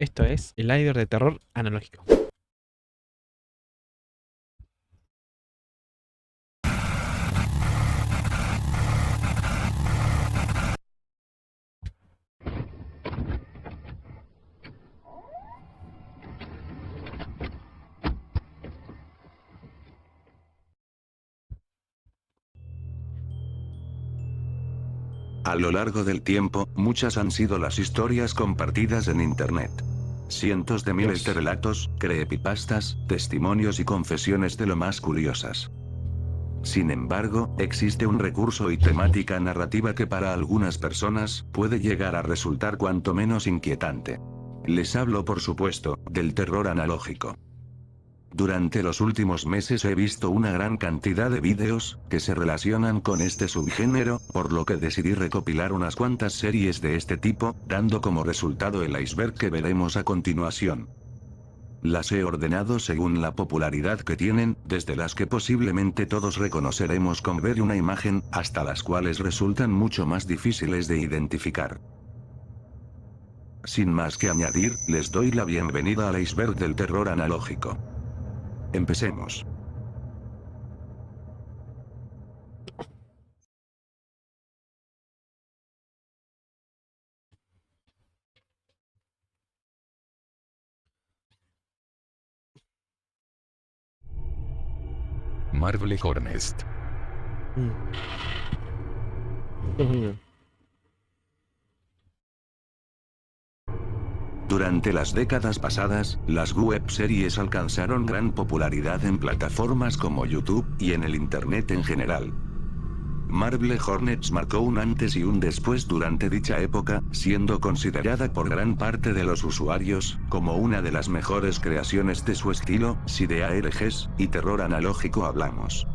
Esto es el Lider de terror analógico. A lo largo del tiempo, muchas han sido las historias compartidas en Internet. Cientos de miles de relatos, creepypastas, testimonios y confesiones de lo más curiosas. Sin embargo, existe un recurso y temática narrativa que para algunas personas puede llegar a resultar cuanto menos inquietante. Les hablo, por supuesto, del terror analógico. Durante los últimos meses he visto una gran cantidad de vídeos que se relacionan con este subgénero, por lo que decidí recopilar unas cuantas series de este tipo, dando como resultado el iceberg que veremos a continuación. Las he ordenado según la popularidad que tienen, desde las que posiblemente todos reconoceremos con ver una imagen, hasta las cuales resultan mucho más difíciles de identificar. Sin más que añadir, les doy la bienvenida al iceberg del terror analógico. Empecemos. Marble Hornest. Durante las décadas pasadas, las webseries alcanzaron gran popularidad en plataformas como YouTube, y en el Internet en general. Marble Hornets marcó un antes y un después durante dicha época, siendo considerada por gran parte de los usuarios, como una de las mejores creaciones de su estilo, si de ARGs y terror analógico hablamos.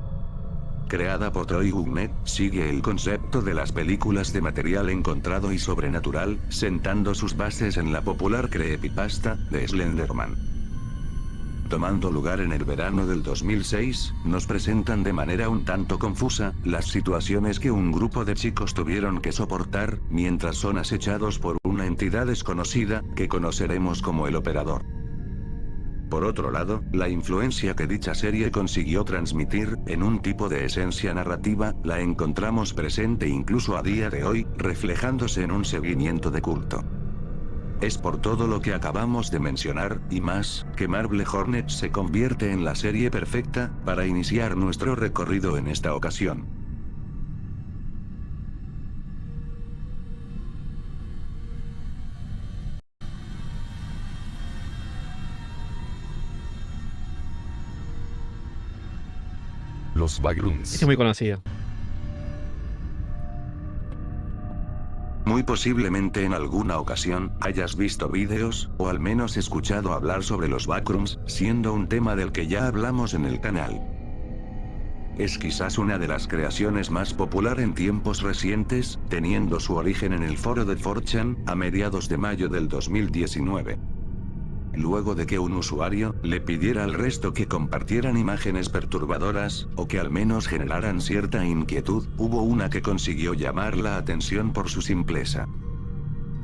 Creada por Troy Gummett, sigue el concepto de las películas de material encontrado y sobrenatural, sentando sus bases en la popular creepypasta de Slenderman. Tomando lugar en el verano del 2006, nos presentan de manera un tanto confusa las situaciones que un grupo de chicos tuvieron que soportar mientras son acechados por una entidad desconocida, que conoceremos como el Operador. Por otro lado, la influencia que dicha serie consiguió transmitir, en un tipo de esencia narrativa, la encontramos presente incluso a día de hoy, reflejándose en un seguimiento de culto. Es por todo lo que acabamos de mencionar, y más, que Marble Hornets se convierte en la serie perfecta para iniciar nuestro recorrido en esta ocasión. Los Backrooms. Este es muy conocido. Muy posiblemente en alguna ocasión hayas visto vídeos, o al menos escuchado hablar sobre los backrooms, siendo un tema del que ya hablamos en el canal. Es quizás una de las creaciones más popular en tiempos recientes, teniendo su origen en el foro de 4chan, a mediados de mayo del 2019. Luego de que un usuario le pidiera al resto que compartieran imágenes perturbadoras, o que al menos generaran cierta inquietud, hubo una que consiguió llamar la atención por su simpleza.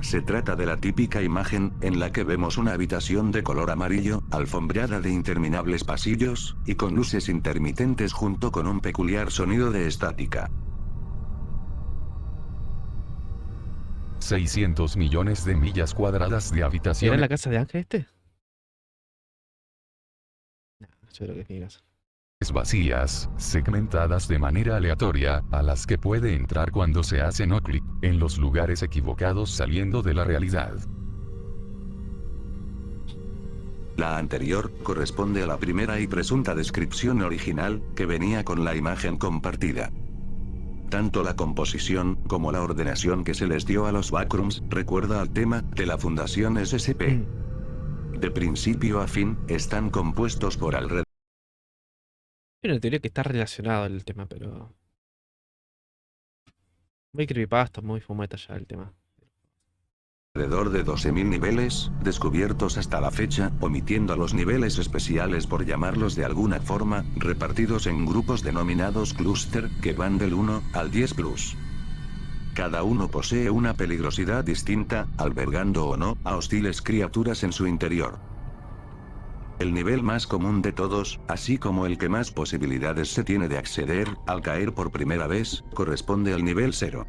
Se trata de la típica imagen, en la que vemos una habitación de color amarillo, alfombrada de interminables pasillos, y con luces intermitentes junto con un peculiar sonido de estática. 600 millones de millas cuadradas de ¿Era habitaciones la casa de Ángel este? No, yo creo que es mi casa. vacías, segmentadas de manera aleatoria, a las que puede entrar cuando se hace no clic, en los lugares equivocados saliendo de la realidad. La anterior corresponde a la primera y presunta descripción original, que venía con la imagen compartida. Tanto la composición, como la ordenación que se les dio a los backrooms, recuerda al tema de la Fundación SCP. De principio a fin, están compuestos por alrededor. Hay una teoría que está relacionado el tema, pero... Muy creepypasta, muy fumeta ya el tema. Alrededor de 12.000 niveles, descubiertos hasta la fecha, omitiendo a los niveles especiales por llamarlos de alguna forma, repartidos en grupos denominados clúster, que van del 1 al 10+. Cada uno posee una peligrosidad distinta, albergando o no a hostiles criaturas en su interior. El nivel más común de todos, así como el que más posibilidades se tiene de acceder, al caer por primera vez, corresponde al nivel 0.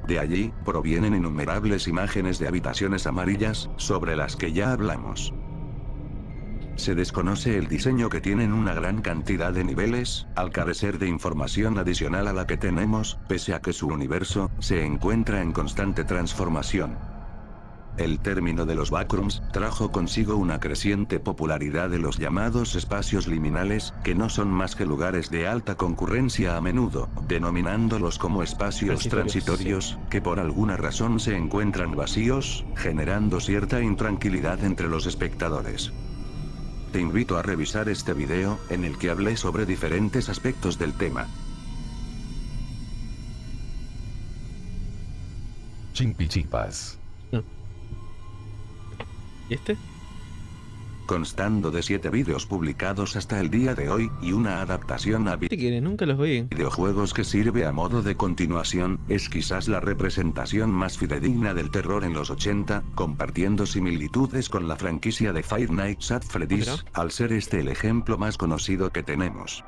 De allí, provienen innumerables imágenes de habitaciones amarillas, sobre las que ya hablamos. Se desconoce el diseño que tienen una gran cantidad de niveles, al carecer de información adicional a la que tenemos, pese a que su universo se encuentra en constante transformación. El término de los backrooms trajo consigo una creciente popularidad de los llamados espacios liminales, que no son más que lugares de alta concurrencia a menudo, denominándolos como espacios transitorios, que por alguna razón se encuentran vacíos, generando cierta intranquilidad entre los espectadores. Te invito a revisar este video, en el que hablé sobre diferentes aspectos del tema. Chimpichipas. ¿Y este? Constando de 7 vídeos publicados hasta el día de hoy, y una adaptación a ¿Qué quieres? Nunca los vi. videojuegos que sirve a modo de continuación, es quizás la representación más fidedigna del terror en los 80, compartiendo similitudes con la franquicia de Five Nights at Freddy's, al ser este el ejemplo más conocido que tenemos.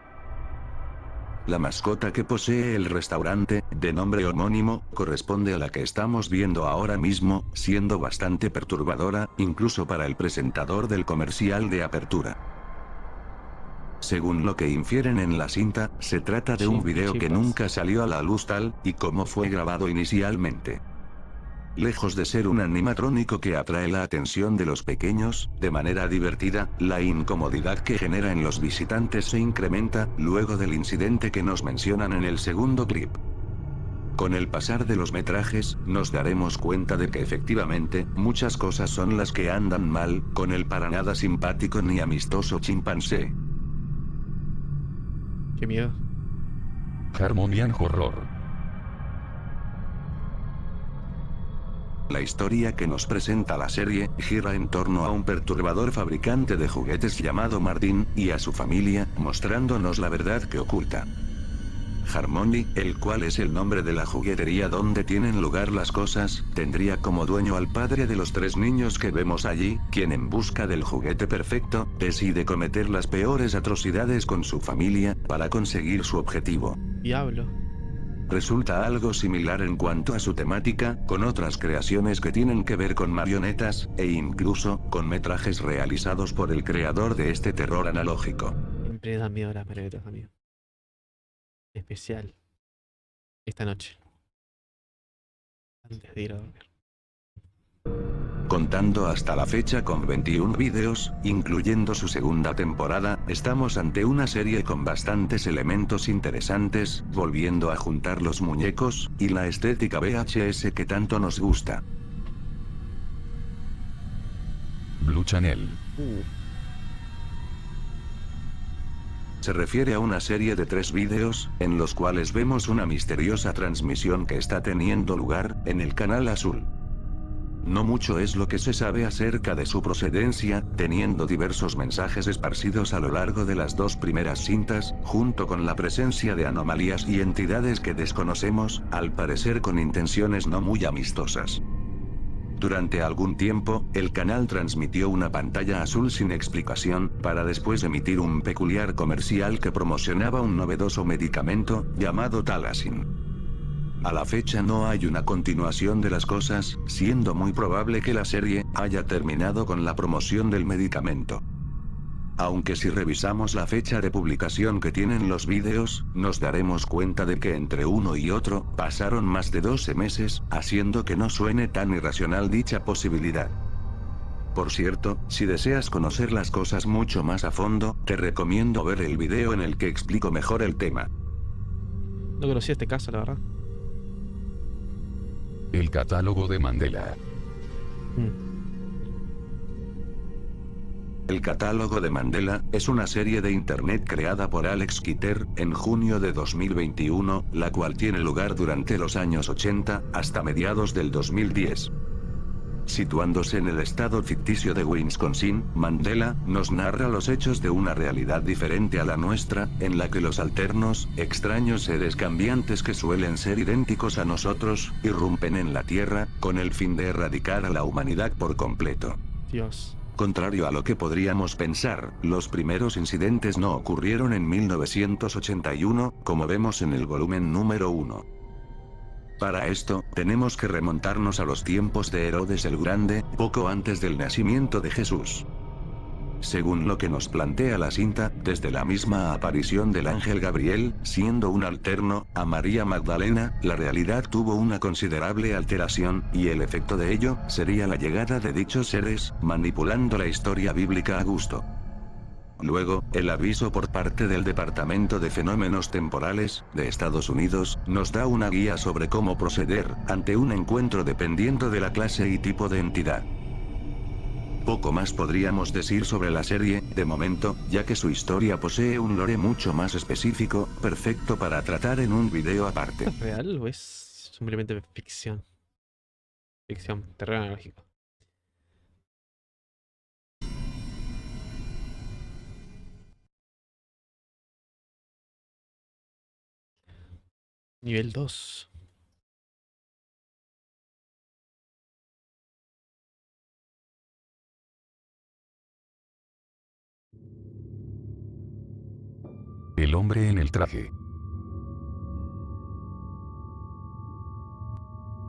La mascota que posee el restaurante, de nombre homónimo, corresponde a la que estamos viendo ahora mismo, siendo bastante perturbadora, incluso para el presentador del comercial de apertura. Según lo que infieren en la cinta, se trata de un video que nunca salió a la luz tal y como fue grabado inicialmente. Lejos de ser un animatrónico que atrae la atención de los pequeños, de manera divertida, la incomodidad que genera en los visitantes se incrementa, luego del incidente que nos mencionan en el segundo clip. Con el pasar de los metrajes, nos daremos cuenta de que efectivamente, muchas cosas son las que andan mal, con el para nada simpático ni amistoso chimpancé. Qué miedo. Harmonian Horror. La historia que nos presenta la serie, gira en torno a un perturbador fabricante de juguetes llamado Martin, y a su familia, mostrándonos la verdad que oculta. Harmony, el cual es el nombre de la juguetería donde tienen lugar las cosas, tendría como dueño al padre de los 3 niños que vemos allí, quien en busca del juguete perfecto, decide cometer las peores atrocidades con su familia, para conseguir su objetivo. Diablo. Resulta algo similar en cuanto a su temática, con otras creaciones que tienen que ver con marionetas, e incluso, con metrajes realizados por el creador de este terror analógico. Siempre da miedo las marionetas, amigo. Especial. Esta noche. Antes de ir a dormir. Contando hasta la fecha con 21 vídeos, incluyendo su segunda temporada, estamos ante una serie con bastantes elementos interesantes, volviendo a juntar los muñecos, y la estética VHS que tanto nos gusta. Blue Channel. Se refiere a una serie de 3 vídeos, en los cuales vemos una misteriosa transmisión que está teniendo lugar, en el canal azul. No mucho es lo que se sabe acerca de su procedencia, teniendo diversos mensajes esparcidos a lo largo de las 2 primeras cintas, junto con la presencia de anomalías y entidades que desconocemos, al parecer con intenciones no muy amistosas. Durante algún tiempo, el canal transmitió una pantalla azul sin explicación, para después emitir un peculiar comercial que promocionaba un novedoso medicamento, llamado Talasin. A la fecha no hay una continuación de las cosas, siendo muy probable que la serie haya terminado con la promoción del medicamento. Aunque si revisamos la fecha de publicación que tienen los vídeos, nos daremos cuenta de que entre uno y otro, pasaron más de 12 meses, haciendo que no suene tan irracional dicha posibilidad. Por cierto, si deseas conocer las cosas mucho más a fondo, te recomiendo ver el video en el que explico mejor el tema. No conocía este caso, la verdad. El catálogo de Mandela. El catálogo de Mandela es una serie de internet creada por Alex Kitter en junio de 2021, la cual tiene lugar durante los años 80 hasta mediados del 2010. Situándose en el estado ficticio de Wisconsin, Mandela nos narra los hechos de una realidad diferente a la nuestra, en la que los alternos, extraños seres cambiantes que suelen ser idénticos a nosotros, irrumpen en la Tierra, con el fin de erradicar a la humanidad por completo. Dios. Contrario a lo que podríamos pensar, los primeros incidentes no ocurrieron en 1981, como vemos en el volumen número 1. Para esto, tenemos que remontarnos a los tiempos de Herodes el Grande, poco antes del nacimiento de Jesús. Según lo que nos plantea la cinta, desde la misma aparición del ángel Gabriel, siendo un alterno, a María Magdalena, la realidad tuvo una considerable alteración, y el efecto de ello, sería la llegada de dichos seres, manipulando la historia bíblica a gusto. Luego, el aviso por parte del Departamento de Fenómenos Temporales, de Estados Unidos, nos da una guía sobre cómo proceder, ante un encuentro dependiendo de la clase y tipo de entidad. Poco más podríamos decir sobre la serie, de momento, ya que su historia posee un lore mucho más específico, perfecto para tratar en un video aparte. ¿Es real o es simplemente ficción? Ficción, terreno analógico. Nivel 2. El hombre en el traje.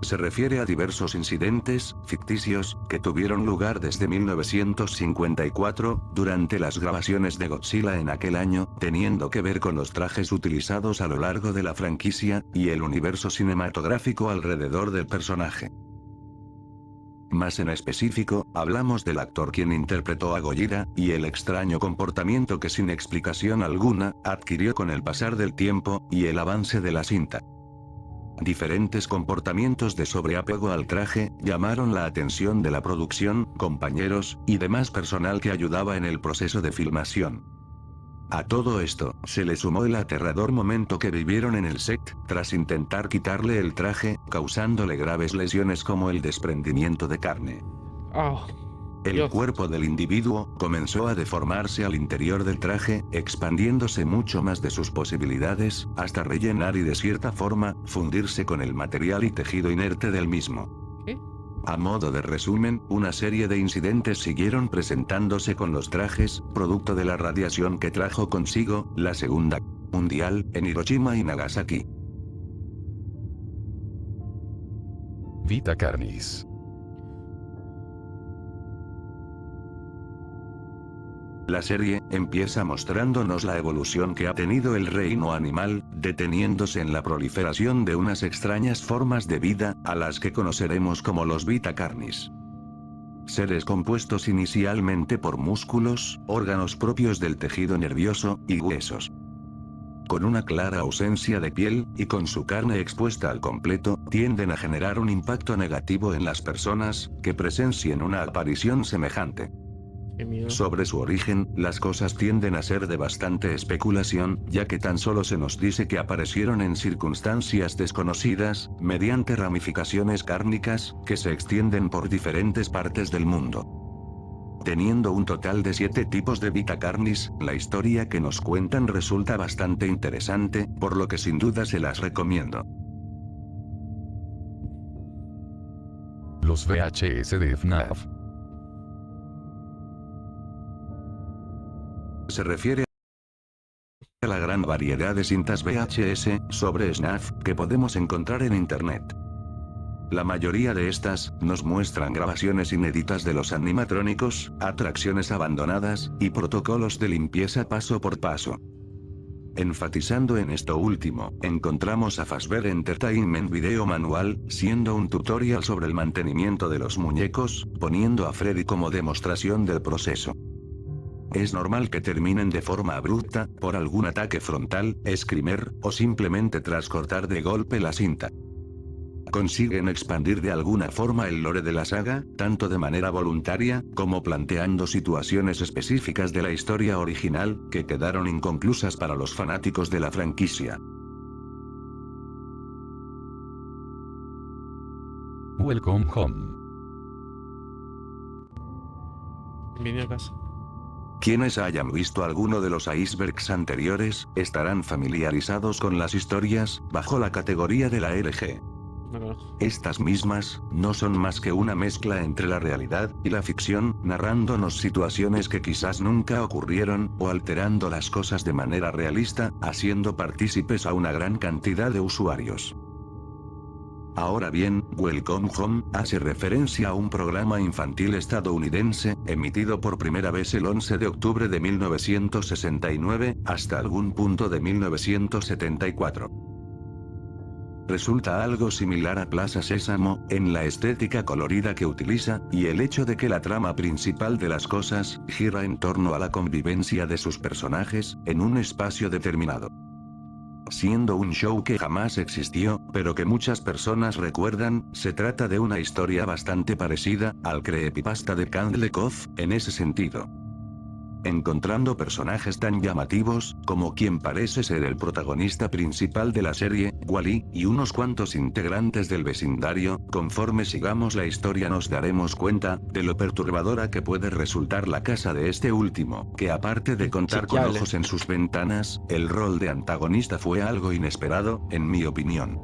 Se refiere a diversos incidentes, ficticios, que tuvieron lugar desde 1954, durante las grabaciones de Godzilla en aquel año, teniendo que ver con los trajes utilizados a lo largo de la franquicia, y el universo cinematográfico alrededor del personaje. Más en específico, hablamos del actor quien interpretó a Gojira, y el extraño comportamiento que sin explicación alguna, adquirió con el pasar del tiempo, y el avance de la cinta. Diferentes comportamientos de sobreapego al traje, llamaron la atención de la producción, compañeros, y demás personal que ayudaba en el proceso de filmación. A todo esto, se le sumó el aterrador momento que vivieron en el set, tras intentar quitarle el traje, causándole graves lesiones como el desprendimiento de carne. Oh, El Dios. cuerpo del individuo comenzó a deformarse al interior del traje, expandiéndose mucho más de sus posibilidades, hasta rellenar y de cierta forma, fundirse con el material y tejido inerte del mismo. ¿Qué? A modo de resumen, una serie de incidentes siguieron presentándose con los trajes, producto de la radiación que trajo consigo la Segunda Guerra Mundial, en Hiroshima y Nagasaki. Vita Carnis. La serie empieza mostrándonos la evolución que ha tenido el reino animal, deteniéndose en la proliferación de unas extrañas formas de vida, a las que conoceremos como los Vita Carnis. Seres compuestos inicialmente por músculos, órganos propios del tejido nervioso, y huesos. Con una clara ausencia de piel, y con su carne expuesta al completo, tienden a generar un impacto negativo en las personas, que presencien una aparición semejante. Qué miedo. Sobre su origen, las cosas tienden a ser de bastante especulación, ya que tan solo se nos dice que aparecieron en circunstancias desconocidas, mediante ramificaciones cárnicas, que se extienden por diferentes partes del mundo. Teniendo un total de 7 tipos de Vita Carnis, la historia que nos cuentan resulta bastante interesante, por lo que sin duda se las recomiendo. Los VHS de FNAF. Se refiere a la gran variedad de cintas VHS sobre FNAF que podemos encontrar en internet. La mayoría de estas nos muestran grabaciones inéditas de los animatrónicos, atracciones abandonadas, y protocolos de limpieza paso por paso. Enfatizando en esto último, encontramos a Fazbear Entertainment Video Manual, siendo un tutorial sobre el mantenimiento de los muñecos, poniendo a Freddy como demostración del proceso. Es normal que terminen de forma abrupta, por algún ataque frontal, screamer, o simplemente tras cortar de golpe la cinta. Consiguen expandir de alguna forma el lore de la saga, tanto de manera voluntaria, como planteando situaciones específicas de la historia original, que quedaron inconclusas para los fanáticos de la franquicia. Welcome Home. Vine a casa. Quienes hayan visto alguno de los icebergs anteriores, estarán familiarizados con las historias, bajo la categoría de la LG. No conozco. Estas mismas, no son más que una mezcla entre la realidad y la ficción, narrándonos situaciones que quizás nunca ocurrieron, o alterando las cosas de manera realista, haciendo partícipes a una gran cantidad de usuarios. Ahora bien, Welcome Home hace referencia a un programa infantil estadounidense, emitido por primera vez el 11 de octubre de 1969, hasta algún punto de 1974. Resulta algo similar a Plaza Sésamo, en la estética colorida que utiliza, y el hecho de que la trama principal de las cosas gira en torno a la convivencia de sus personajes, en un espacio determinado. Siendo un show que jamás existió, pero que muchas personas recuerdan, se trata de una historia bastante parecida al creepypasta de Candlecoff, en ese sentido. Encontrando personajes tan llamativos, como quien parece ser el protagonista principal de la serie, Wally, y unos cuantos integrantes del vecindario, conforme sigamos la historia nos daremos cuenta, de lo perturbadora que puede resultar la casa de este último, que aparte de contar con Chequeable. ojos en sus ventanas, el rol de antagonista fue algo inesperado, en mi opinión.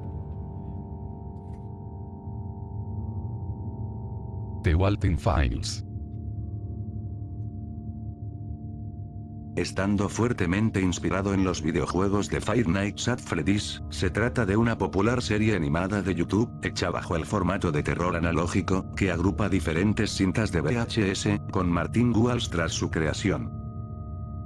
The Walton Files. Estando fuertemente inspirado en los videojuegos de Five Nights at Freddy's, se trata de una popular serie animada de YouTube, hecha bajo el formato de terror analógico, que agrupa diferentes cintas de VHS, con Martin Walsh tras su creación.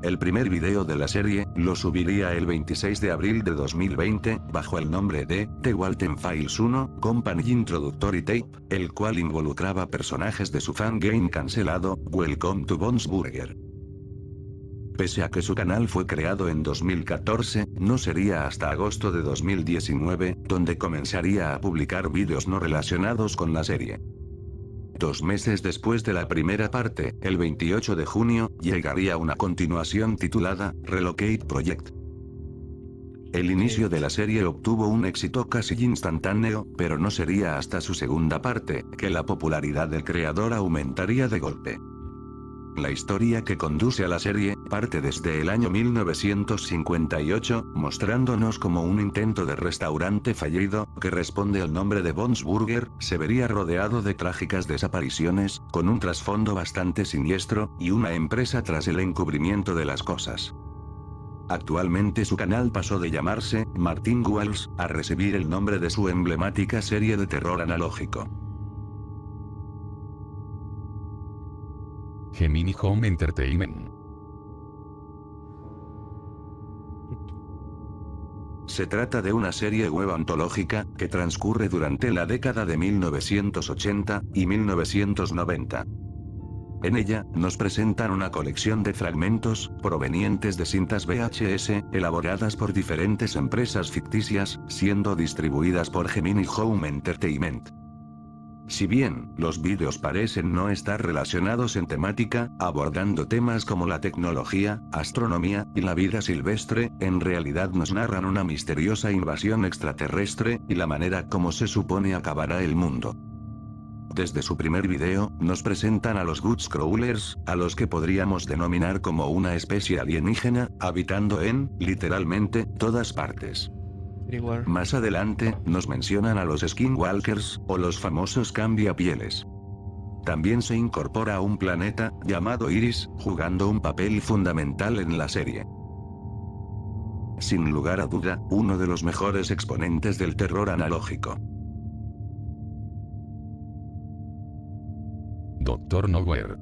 El primer video de la serie, lo subiría el 26 de abril de 2020, bajo el nombre de The Walton Files 1, Company Introductory Tape, el cual involucraba personajes de su fangame cancelado, Welcome to Bob's Burger. Pese a que su canal fue creado en 2014, no sería hasta agosto de 2019, donde comenzaría a publicar vídeos no relacionados con la serie. 2 meses después de la primera parte, el 28 de junio, llegaría una continuación titulada Relocate Project. El inicio de la serie obtuvo un éxito casi instantáneo, pero no sería hasta su segunda parte, que la popularidad del creador aumentaría de golpe. La historia que conduce a la serie, parte desde el año 1958, mostrándonos como un intento de restaurante fallido, que responde al nombre de Bob's Burger, se vería rodeado de trágicas desapariciones, con un trasfondo bastante siniestro, y una empresa tras el encubrimiento de las cosas. Actualmente su canal pasó de llamarse Martin Walsh, a recibir el nombre de su emblemática serie de terror analógico. Gemini Home Entertainment. Se trata de una serie web antológica, que transcurre durante la década de 1980 y 1990. En ella, nos presentan una colección de fragmentos, provenientes de cintas VHS, elaboradas por diferentes empresas ficticias, siendo distribuidas por Gemini Home Entertainment. Si bien, los vídeos parecen no estar relacionados en temática, abordando temas como la tecnología, astronomía, y la vida silvestre, en realidad nos narran una misteriosa invasión extraterrestre, y la manera como se supone acabará el mundo. Desde su primer video, nos presentan a los Guts Crawlers, a los que podríamos denominar como una especie alienígena, habitando en, literalmente, todas partes. Más adelante, nos mencionan a los Skinwalkers, o los famosos cambiapieles. También se incorpora a un planeta, llamado Iris, jugando un papel fundamental en la serie. Sin lugar a duda, uno de los mejores exponentes del terror analógico. Doctor Nowhere.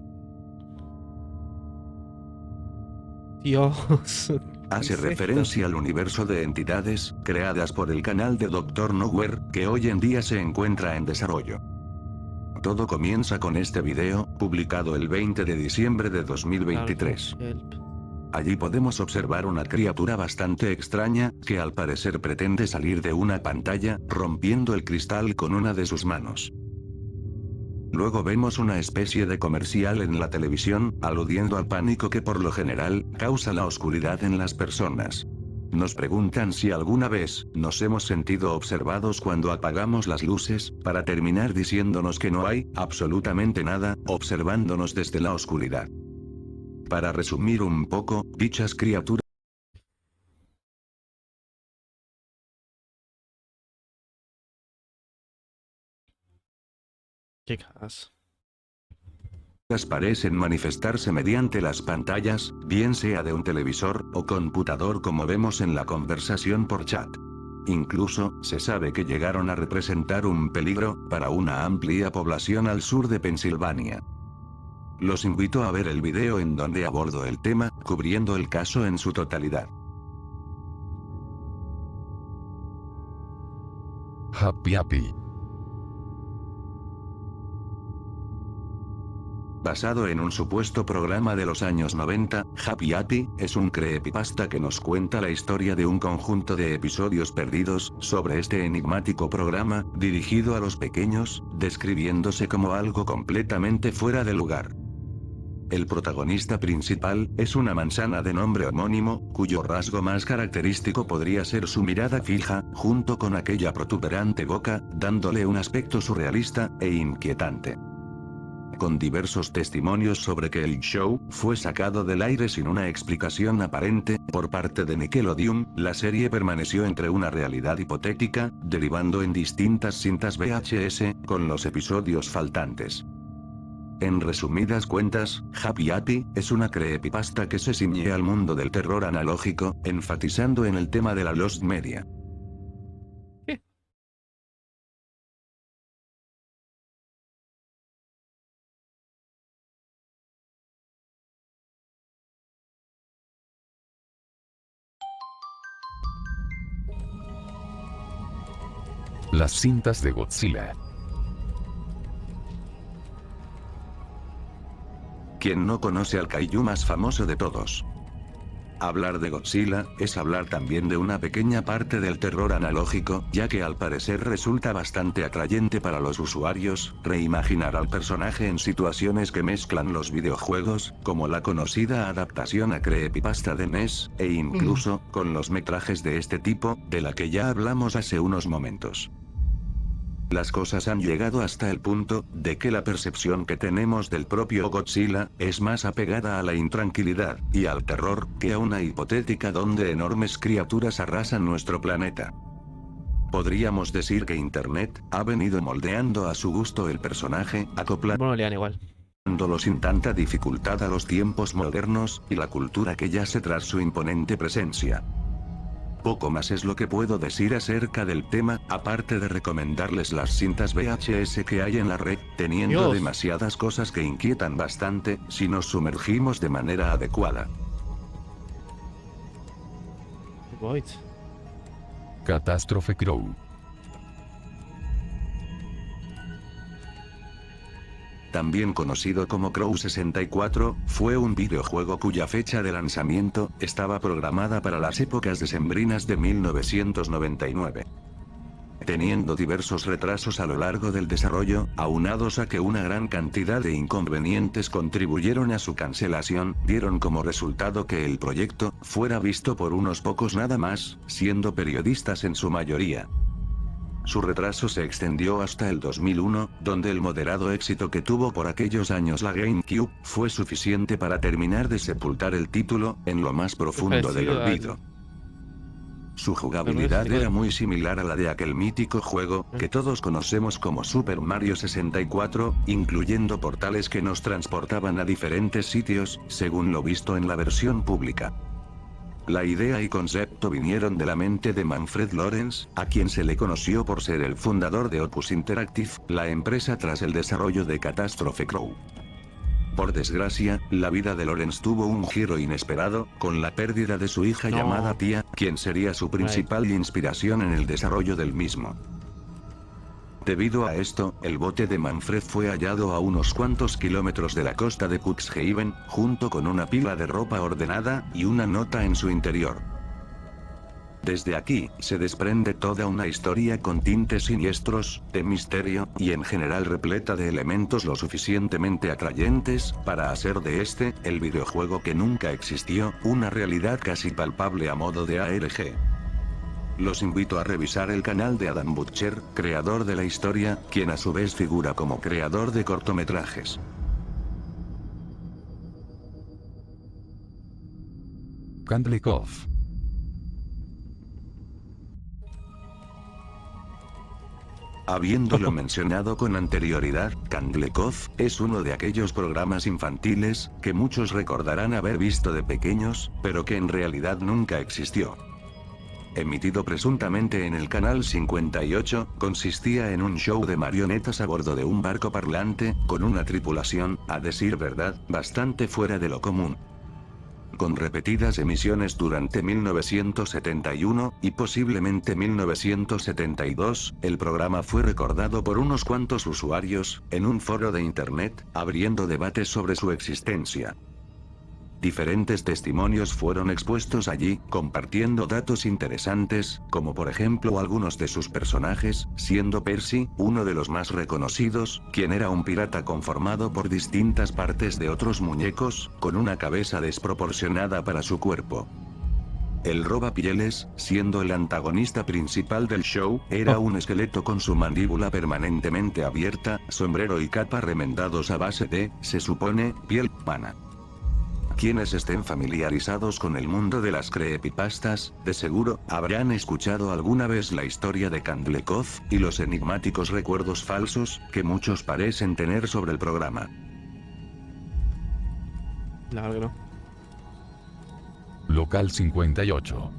Dios. Hace ¿Qué es referencia al universo de entidades, creadas por el canal de Doctor Nowhere, que hoy en día se encuentra en desarrollo. Todo comienza con este video, publicado el 20 de diciembre de 2023. Allí podemos observar una criatura bastante extraña, que al parecer pretende salir de una pantalla, rompiendo el cristal con una de sus manos. Luego vemos una especie de comercial en la televisión, aludiendo al pánico que por lo general, causa la oscuridad en las personas. Nos preguntan si alguna vez nos hemos sentido observados cuando apagamos las luces, para terminar diciéndonos que no hay absolutamente nada observándonos desde la oscuridad. Para resumir un poco, dichas criaturas Qué gas. parecen manifestarse mediante las pantallas, bien sea de un televisor o computador como vemos en la conversación por chat. Incluso, se sabe que llegaron a representar un peligro para una amplia población al sur de Pensilvania. Los invito a ver el video en donde abordo el tema, cubriendo el caso en su totalidad. Happy Happy. Basado en un supuesto programa de los años 90, Happy Happy es un creepypasta que nos cuenta la historia de un conjunto de episodios perdidos sobre este enigmático programa, dirigido a los pequeños, describiéndose como algo completamente fuera de lugar. El protagonista principal es una manzana de nombre homónimo, cuyo rasgo más característico podría ser su mirada fija, junto con aquella protuberante boca, dándole un aspecto surrealista e inquietante. Con diversos testimonios sobre que el show fue sacado del aire sin una explicación aparente por parte de Nickelodeon, la serie permaneció entre una realidad hipotética, derivando en distintas cintas VHS, con los episodios faltantes. En resumidas cuentas, Happy Happy es una creepypasta que se ciñe al mundo del terror analógico, enfatizando en el tema de la Lost Media. Las cintas de Godzilla. ¿Quién no conoce al kaiju más famoso de todos? Hablar de Godzilla es hablar también de una pequeña parte del terror analógico, ya que al parecer resulta bastante atrayente para los usuarios, reimaginar al personaje en situaciones que mezclan los videojuegos, como la conocida adaptación a creepypasta de NES, e incluso, con los metrajes de este tipo, de la que ya hablamos hace unos momentos. Las cosas han llegado hasta el punto de que la percepción que tenemos del propio Godzilla es más apegada a la intranquilidad y al terror que a una hipotética donde enormes criaturas arrasan nuestro planeta. Podríamos decir que Internet ha venido moldeando a su gusto el personaje, Bueno, le dan igual. acoplándolo sin tanta dificultad a los tiempos modernos y la cultura que yace tras su imponente presencia. Poco más es lo que puedo decir acerca del tema, aparte de recomendarles las cintas VHS que hay en la red, teniendo Dios. demasiadas cosas que inquietan bastante, si nos sumergimos de manera adecuada. Void. Catástrofe Crow. También conocido como Crow 64, fue un videojuego cuya fecha de lanzamiento estaba programada para las épocas decembrinas de 1999. Teniendo diversos retrasos a lo largo del desarrollo, aunados a que una gran cantidad de inconvenientes contribuyeron a su cancelación, dieron como resultado que el proyecto fuera visto por unos pocos nada más, siendo periodistas en su mayoría. Su retraso se extendió hasta el 2001, donde el moderado éxito que tuvo por aquellos años la GameCube fue suficiente para terminar de sepultar el título en lo más profundo del parecido olvido. Su jugabilidad era muy similar a la de aquel mítico juego que todos conocemos como Super Mario 64, incluyendo portales que nos transportaban a diferentes sitios, según lo visto en la versión pública. La idea y concepto vinieron de la mente de Manfred Lawrence, a quien se le conoció por ser el fundador de Opus Interactive, la empresa tras el desarrollo de Catástrofe Crow. Por desgracia, la vida de Lawrence tuvo un giro inesperado, con la pérdida de su hija llamada Tia, quien sería su principal inspiración en el desarrollo del mismo. Debido a esto, el bote de Manfred fue hallado a unos cuantos kilómetros de la costa de Cuxhaven, junto con una pila de ropa ordenada y una nota en su interior. Desde aquí, se desprende toda una historia con tintes siniestros, de misterio, y en general repleta de elementos lo suficientemente atrayentes, para hacer de este, el videojuego que nunca existió, una realidad casi palpable a modo de ARG. Los invito a revisar el canal de Adam Butcher, creador de la historia, quien a su vez figura como creador de cortometrajes. Kandlikov. Habiéndolo mencionado con anterioridad, Kandlikov es uno de aquellos programas infantiles que muchos recordarán haber visto de pequeños, pero que en realidad nunca existió. Emitido presuntamente en el canal 58, consistía en un show de marionetas a bordo de un barco parlante, con una tripulación, a decir verdad, bastante fuera de lo común. Con repetidas emisiones durante 1971, y posiblemente 1972, el programa fue recordado por unos cuantos usuarios, en un foro de internet, abriendo debates sobre su existencia. Diferentes testimonios fueron expuestos allí, compartiendo datos interesantes, como por ejemplo algunos de sus personajes, siendo Percy, uno de los más reconocidos, quien era un pirata conformado por distintas partes de otros muñecos, con una cabeza desproporcionada para su cuerpo. El robapieles, siendo el antagonista principal del show, era un esqueleto con su mandíbula permanentemente abierta, sombrero y capa remendados a base de, se supone, piel humana. Quienes estén familiarizados con el mundo de las creepypastas, de seguro, habrán escuchado alguna vez la historia de Kandlikov, y los enigmáticos recuerdos falsos, que muchos parecen tener sobre el programa. La verdad que no. Local 58.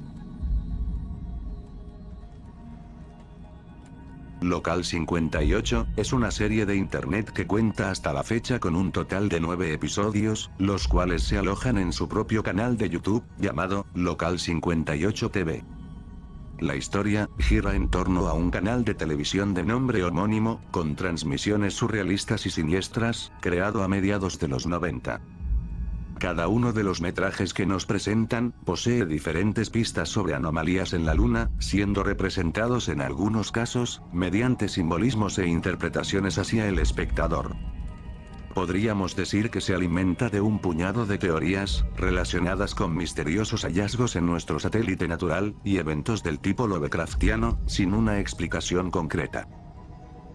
Local 58, es una serie de internet que cuenta hasta la fecha con un total de 9 episodios, los cuales se alojan en su propio canal de YouTube, llamado Local 58 TV. La historia gira en torno a un canal de televisión de nombre homónimo, con transmisiones surrealistas y siniestras, creado a mediados de los 90. Cada uno de los metrajes que nos presentan, posee diferentes pistas sobre anomalías en la Luna, siendo representados en algunos casos, mediante simbolismos e interpretaciones hacia el espectador. Podríamos decir que se alimenta de un puñado de teorías, relacionadas con misteriosos hallazgos en nuestro satélite natural, y eventos del tipo Lovecraftiano, sin una explicación concreta.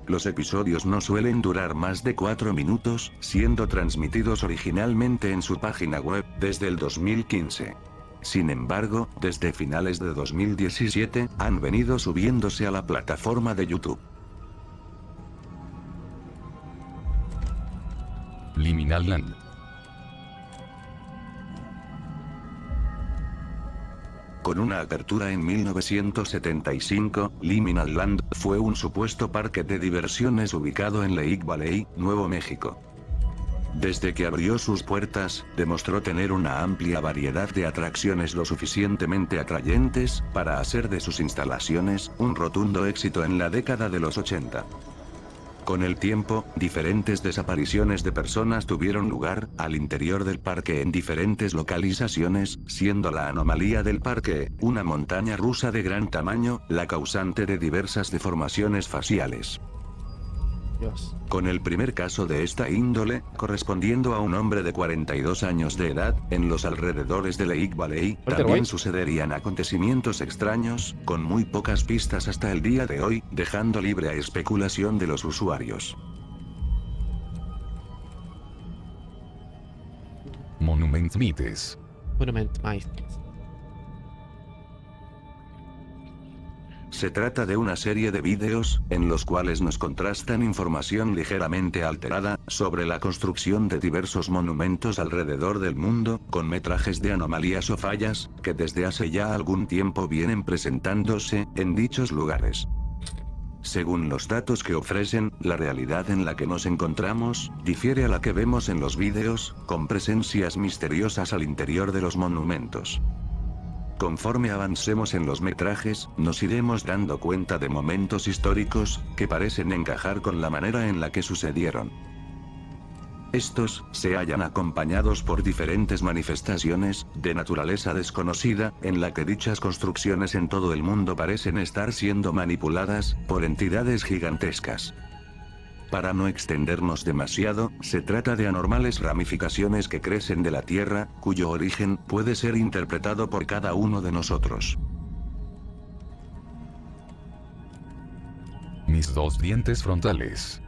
Los episodios no suelen durar más de 4 minutos, siendo transmitidos originalmente en su página web, desde el 2015. Sin embargo, desde finales de 2017, han venido subiéndose a la plataforma de YouTube. Liminal Land. Con una apertura en 1975, Liminal Land fue un supuesto parque de diversiones ubicado en Lake Valley, Nuevo México. Desde que abrió sus puertas, demostró tener una amplia variedad de atracciones lo suficientemente atrayentes para hacer de sus instalaciones un rotundo éxito en la década de los 80. Con el tiempo, diferentes desapariciones de personas tuvieron lugar al interior del parque en diferentes localizaciones, siendo la anomalía del parque, una montaña rusa de gran tamaño, la causante de diversas deformaciones faciales. Dios. Con el primer caso de esta índole, correspondiendo a un hombre de 42 años de edad, en los alrededores de Lake Valley, también sucederían acontecimientos extraños, con muy pocas pistas hasta el día de hoy, dejando libre a especulación de los usuarios. Monument Mites. Monument Mites. Se trata de una serie de vídeos, en los cuales nos contrastan información ligeramente alterada, sobre la construcción de diversos monumentos alrededor del mundo, con metrajes de anomalías o fallas, que desde hace ya algún tiempo vienen presentándose, en dichos lugares. Según los datos que ofrecen, la realidad en la que nos encontramos, difiere a la que vemos en los vídeos, con presencias misteriosas al interior de los monumentos. Conforme avancemos en los metrajes, nos iremos dando cuenta de momentos históricos, que parecen encajar con la manera en la que sucedieron. Estos se hallan acompañados por diferentes manifestaciones, de naturaleza desconocida, en la que dichas construcciones en todo el mundo parecen estar siendo manipuladas, por entidades gigantescas. Para no extendernos demasiado, se trata de anormales ramificaciones que crecen de la Tierra, cuyo origen puede ser interpretado por cada uno de nosotros. Mis dos dientes frontales.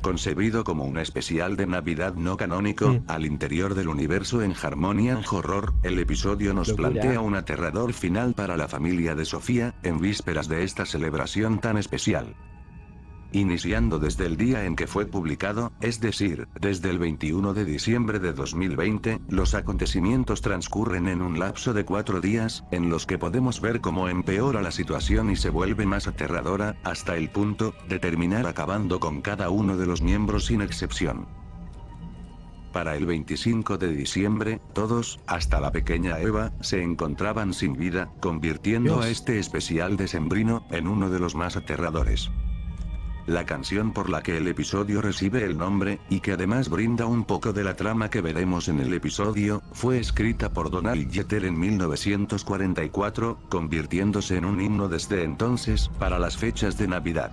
Concebido como un especial de Navidad no canónico, al interior del universo en Harmonian Horror, el episodio nos Locura. plantea un aterrador final para la familia de Sofía, en vísperas de esta celebración tan especial. Iniciando desde el día en que fue publicado, es decir, desde el 21 de diciembre de 2020, los acontecimientos transcurren en un lapso de 4 días, en los que podemos ver cómo empeora la situación y se vuelve más aterradora, hasta el punto de terminar acabando con cada uno de los miembros sin excepción. Para el 25 de diciembre, todos, hasta la pequeña Eva, se encontraban sin vida, convirtiendo a Dios. este especial decembrino en uno de los más aterradores. La canción por la que el episodio recibe el nombre, y que además brinda un poco de la trama que veremos en el episodio, fue escrita por Donald Jeter en 1944, convirtiéndose en un himno desde entonces, para las fechas de Navidad.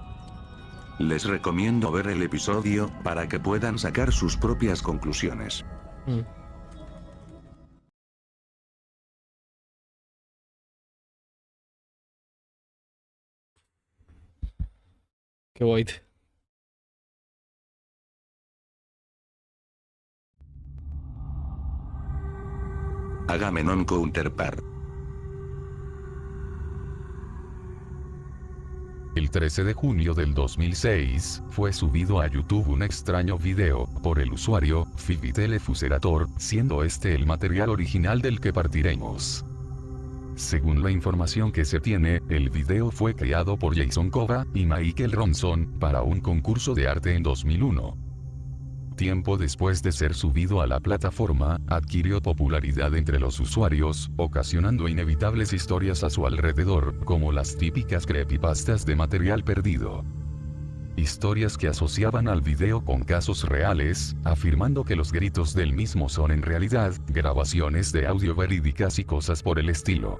Les recomiendo ver el episodio, para que puedan sacar sus propias conclusiones. Qué void. Agamenón Counterpart. El 13 de junio del 2006, fue subido a YouTube un extraño video, por el usuario, Fibitelefuserator, siendo este el material original del que partiremos. Según la información que se tiene, el video fue creado por Jason Kova y Michael Ronson, para un concurso de arte en 2001. Tiempo después de ser subido a la plataforma, adquirió popularidad entre los usuarios, ocasionando inevitables historias a su alrededor, como las típicas creepypastas de material perdido. Historias que asociaban al video con casos reales, afirmando que los gritos del mismo son en realidad grabaciones de audio verídicas y cosas por el estilo.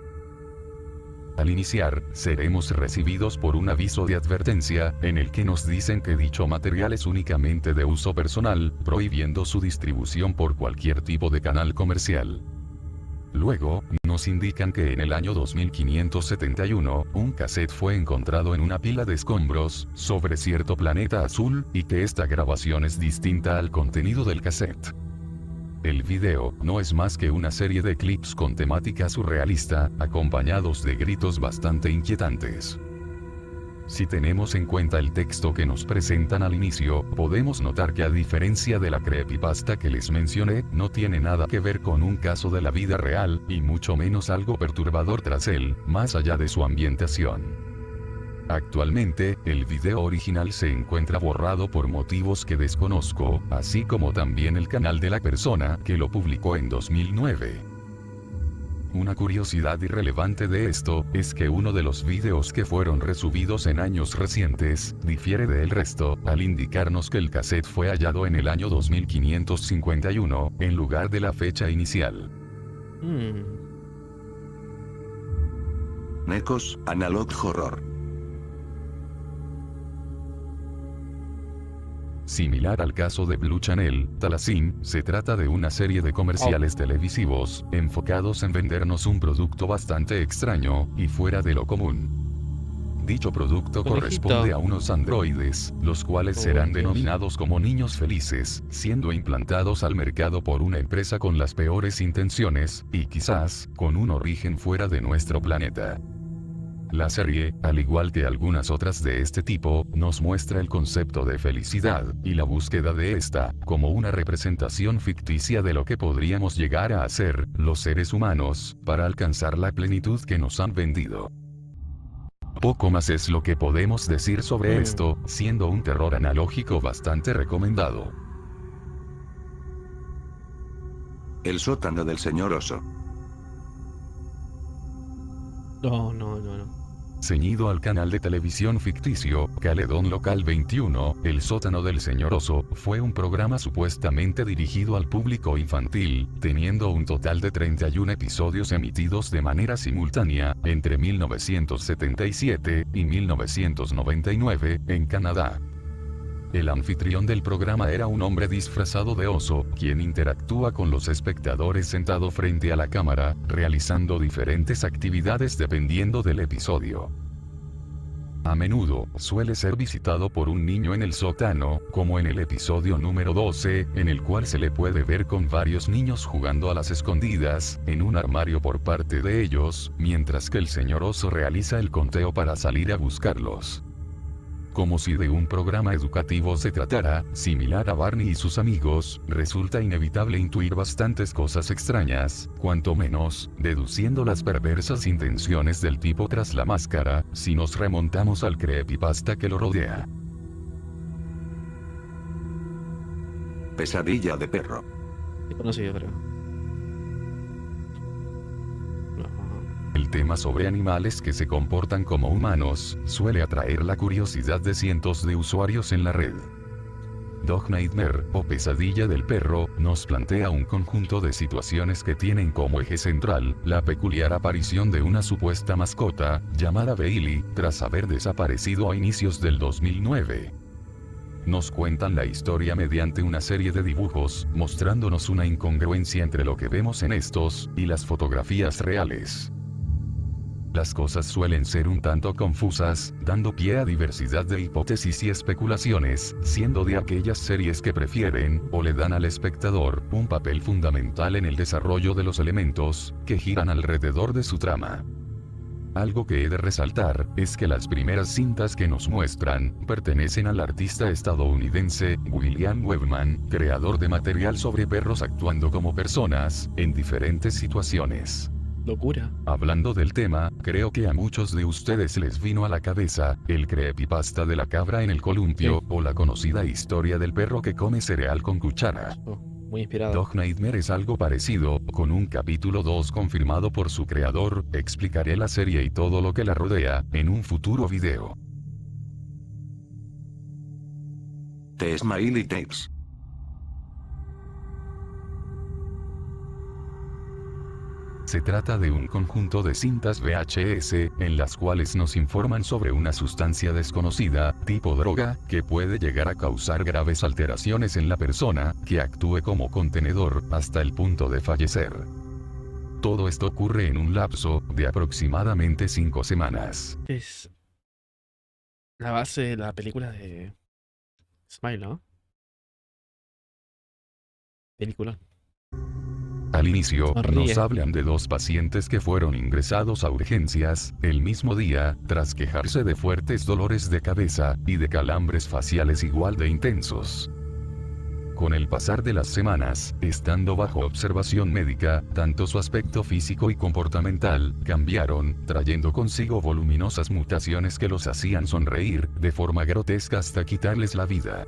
Al iniciar, seremos recibidos por un aviso de advertencia, en el que nos dicen que dicho material es únicamente de uso personal, prohibiendo su distribución por cualquier tipo de canal comercial. Luego, nos indican que en el año 2571, un cassette fue encontrado en una pila de escombros, sobre cierto planeta azul, y que esta grabación es distinta al contenido del cassette. El video no es más que una serie de clips con temática surrealista, acompañados de gritos bastante inquietantes. Si tenemos en cuenta el texto que nos presentan al inicio, podemos notar que a diferencia de la creepypasta que les mencioné, no tiene nada que ver con un caso de la vida real, y mucho menos algo perturbador tras él, más allá de su ambientación. Actualmente, el video original se encuentra borrado por motivos que desconozco, así como también el canal de la persona que lo publicó en 2009. Una curiosidad irrelevante de esto, es que uno de los videos que fueron resubidos en años recientes, difiere del resto, al indicarnos que el cassette fue hallado en el año 2551, en lugar de la fecha inicial. Necos, Analog Horror. Similar al caso de Blue Channel, Talazin, se trata de una serie de comerciales televisivos, enfocados en vendernos un producto bastante extraño, y fuera de lo común. Dicho producto Conejito. corresponde a unos androides, los cuales serán denominados como niños felices, siendo implantados al mercado por una empresa con las peores intenciones, y quizás, con un origen fuera de nuestro planeta. La serie, al igual que algunas otras de este tipo, nos muestra el concepto de felicidad, y la búsqueda de esta, como una representación ficticia de lo que podríamos llegar a hacer, los seres humanos, para alcanzar la plenitud que nos han vendido. Poco más es lo que podemos decir sobre esto, siendo un terror analógico bastante recomendado. El sótano del señor oso. No. Ceñido al canal de televisión ficticio, Caledón Local 21, El Sótano del Señor Oso, fue un programa supuestamente dirigido al público infantil, teniendo un total de 31 episodios emitidos de manera simultánea, entre 1977 y 1999, en Canadá. El anfitrión del programa era un hombre disfrazado de oso, quien interactúa con los espectadores sentado frente a la cámara, realizando diferentes actividades dependiendo del episodio. A menudo, suele ser visitado por un niño en el sótano, como en el episodio número 12, en el cual se le puede ver con varios niños jugando a las escondidas, en un armario por parte de ellos, mientras que el señor oso realiza el conteo para salir a buscarlos. Como si de un programa educativo se tratara, similar a Barney y sus amigos, resulta inevitable intuir bastantes cosas extrañas, cuanto menos, deduciendo las perversas intenciones del tipo tras la máscara, si nos remontamos al creepypasta que lo rodea. Pesadilla de perro. He conocido, creo. No. El tema sobre animales que se comportan como humanos, suele atraer la curiosidad de cientos de usuarios en la red. Dog Nightmare, o Pesadilla del Perro, nos plantea un conjunto de situaciones que tienen como eje central, la peculiar aparición de una supuesta mascota, llamada Bailey, tras haber desaparecido a inicios del 2009. Nos cuentan la historia mediante una serie de dibujos, mostrándonos una incongruencia entre lo que vemos en estos, y las fotografías reales. Las cosas suelen ser un tanto confusas, dando pie a diversidad de hipótesis y especulaciones, siendo de aquellas series que prefieren, o le dan al espectador, un papel fundamental en el desarrollo de los elementos, que giran alrededor de su trama. Algo que he de resaltar, es que las primeras cintas que nos muestran, pertenecen al artista estadounidense, William Webman, creador de material sobre perros actuando como personas, en diferentes situaciones. Locura. Hablando del tema, creo que a muchos de ustedes les vino a la cabeza, el creepypasta de la cabra en el columpio, Sí. o la conocida historia del perro que come cereal con cuchara. Oh, muy inspirado. Dog Nightmare es algo parecido, con un capítulo 2 confirmado por su creador. Explicaré la serie y todo lo que la rodea, en un futuro video. The Smiley Tapes. Se trata de un conjunto de cintas VHS, en las cuales nos informan sobre una sustancia desconocida, tipo droga, que puede llegar a causar graves alteraciones en la persona, que actúe como contenedor, hasta el punto de fallecer. Todo esto ocurre en un lapso, de aproximadamente 5 semanas. Es la base de la película de Smile, ¿no? Película. Al inicio, Sonríe. nos hablan de 2 pacientes que fueron ingresados a urgencias, el mismo día, tras quejarse de fuertes dolores de cabeza, y de calambres faciales igual de intensos. Con el pasar de las semanas, estando bajo observación médica, tanto su aspecto físico y comportamental, cambiaron, trayendo consigo voluminosas mutaciones que los hacían sonreír, de forma grotesca hasta quitarles la vida.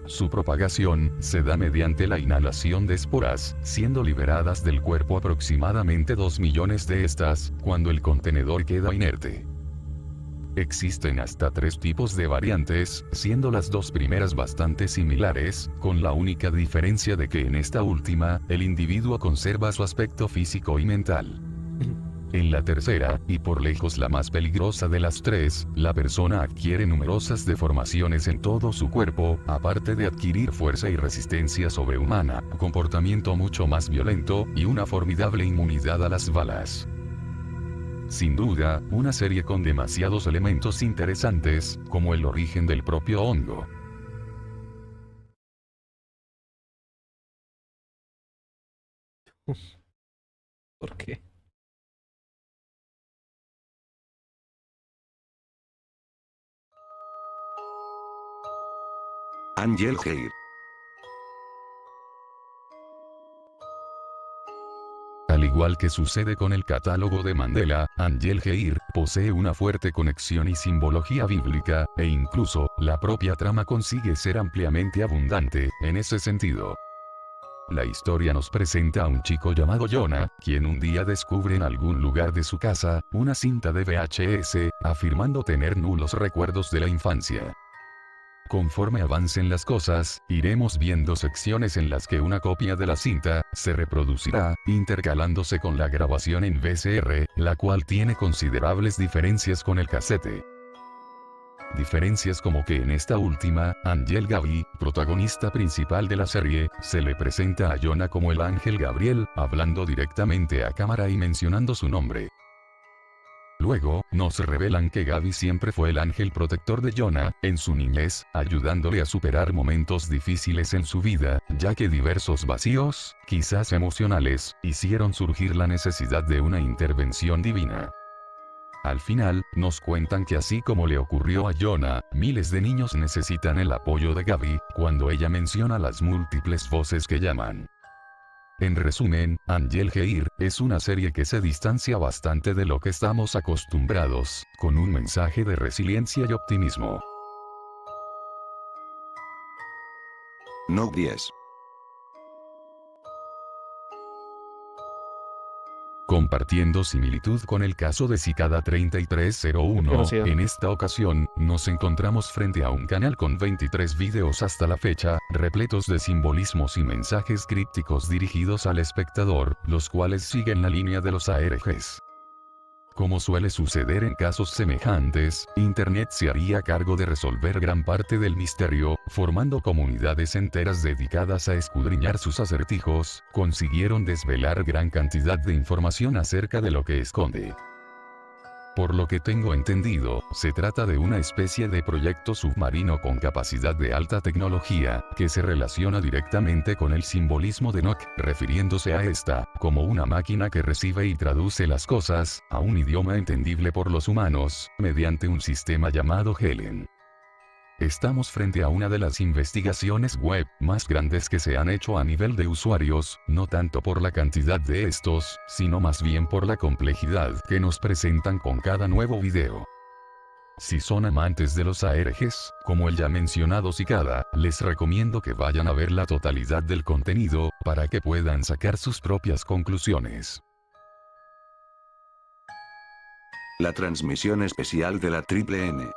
Su propagación se da mediante la inhalación de esporas, siendo liberadas del cuerpo aproximadamente 2 millones de estas, cuando el contenedor queda inerte. Existen hasta 3 tipos de variantes, siendo las 2 primeras bastante similares, con la única diferencia de que en esta última, el individuo conserva su aspecto físico y mental. En la tercera, y por lejos la más peligrosa de las 3, la persona adquiere numerosas deformaciones en todo su cuerpo, aparte de adquirir fuerza y resistencia sobrehumana, comportamiento mucho más violento, y una formidable inmunidad a las balas. Sin duda, una serie con demasiados elementos interesantes, como el origen del propio hongo. ¿Por qué? Angel Hair. Al igual que sucede con el catálogo de Mandela, Angel Hair posee una fuerte conexión y simbología bíblica, e incluso, la propia trama consigue ser ampliamente abundante, en ese sentido. La historia nos presenta a un chico llamado Jonah, quien un día descubre en algún lugar de su casa, una cinta de VHS, afirmando tener nulos recuerdos de la infancia. Conforme avancen las cosas, iremos viendo secciones en las que una copia de la cinta se reproducirá, intercalándose con la grabación en VCR, la cual tiene considerables diferencias con el casete. Diferencias como que en esta última, Angel Gaby, protagonista principal de la serie, se le presenta a Jonah como el ángel Gabriel, hablando directamente a cámara y mencionando su nombre. Luego, nos revelan que Gaby siempre fue el ángel protector de Jonah, en su niñez, ayudándole a superar momentos difíciles en su vida, ya que diversos vacíos, quizás emocionales, hicieron surgir la necesidad de una intervención divina. Al final, nos cuentan que así como le ocurrió a Jonah, miles de niños necesitan el apoyo de Gaby, cuando ella menciona las múltiples voces que llaman. En resumen, Angel Gear es una serie que se distancia bastante de lo que estamos acostumbrados, con un mensaje de resiliencia y optimismo. No 10. Compartiendo similitud con el caso de Cicada 3301, Conocido. en esta ocasión, nos encontramos frente a un canal con 23 videos hasta la fecha, repletos de simbolismos y mensajes crípticos dirigidos al espectador, los cuales siguen la línea de los ARGs. Como suele suceder en casos semejantes, Internet se haría cargo de resolver gran parte del misterio, formando comunidades enteras dedicadas a escudriñar sus acertijos, consiguieron desvelar gran cantidad de información acerca de lo que esconde. Por lo que tengo entendido, se trata de una especie de proyecto submarino con capacidad de alta tecnología, que se relaciona directamente con el simbolismo de Nock, refiriéndose a esta, como una máquina que recibe y traduce las cosas, a un idioma entendible por los humanos, mediante un sistema llamado Helen. Estamos frente a una de las investigaciones web más grandes que se han hecho a nivel de usuarios, no tanto por la cantidad de estos, sino más bien por la complejidad que nos presentan con cada nuevo video. Si son amantes de los ARGs, como el ya mencionado Cicada, les recomiendo que vayan a ver la totalidad del contenido, para que puedan sacar sus propias conclusiones. La transmisión especial de la Triple N.